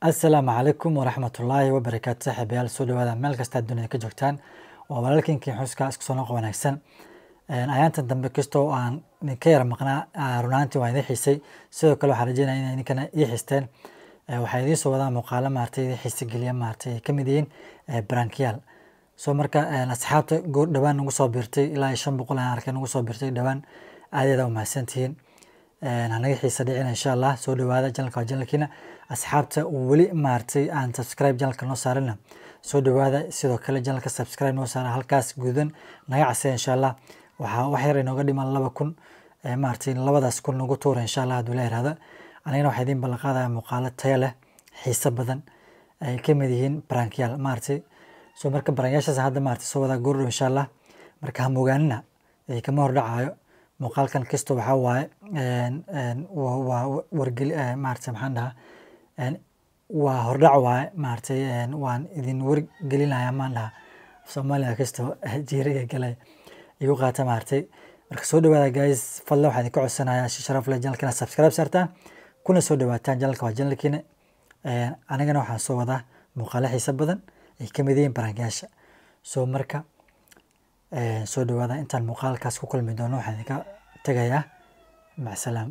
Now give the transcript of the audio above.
السلام عليكم ورحمة الله وبركاته صاحبيال soo dhawaada meel kasta dunida ka joogtaan waa walaalkiin xuska isku soo noqo wanaagsan ayaantan dambe kastoo aan ka yar maqnaa runaantii waan idin xiisay sidoo kale waxaan rajeynayaa inay idinkana ii xiisteen waxaa idiin soo wadaa muuqaalo maartay idin xiisi geliya maartay ka mid yihiin brankiyaal soo marka asxaabta goor dhawaan nagu soo biirtay ilaa 500 aan arkay nagu soo biirtay dhawaan aad u mahadsantihiin anaga xiisa dhicin insha Allah soo dhawaada channelkiina asxaabta wali maartay aan subscribe channelka noo saarana soo dhawaada sidoo kale channelka subscribe noo saara halkaas gudan naga casay insha Allah waxa wax yar inooga dhiman 2000 maartay labadaas kun nagu tuur insha Allah haduu la yiraahdo anigana waxa idin ballan qaadayaa muuqaalo tayo leh xiisa badan ay ka mid yihiin prankyal maartay soo marka prankyashaas hadda maartay soo wada goor insha Allah marka ha moogaanina ay kama hor dhacayo muuqaalkan kisto waxa waaye waa wargeli maartay maxaan dhahaa waa hordhac waaye maartay waan idin wargelinayaa maan dhahaa Soomaaliya kisto jiiriga galay igu qaata maartay marka soo dhawaada guys fadlan waxaan idin ka codsanayaa si sharaf leh channelkana subscribe saartaan kuna soo dhawaataan channelka waa channelkiina anigana waxaan soo wadaa muuqaalo xiisa badan ay ka mid yihiin prankyasha soo marka soo dhawaada intaan muuqaalkaas ku kulmi doono waxaan idinka tagayaa mac salaam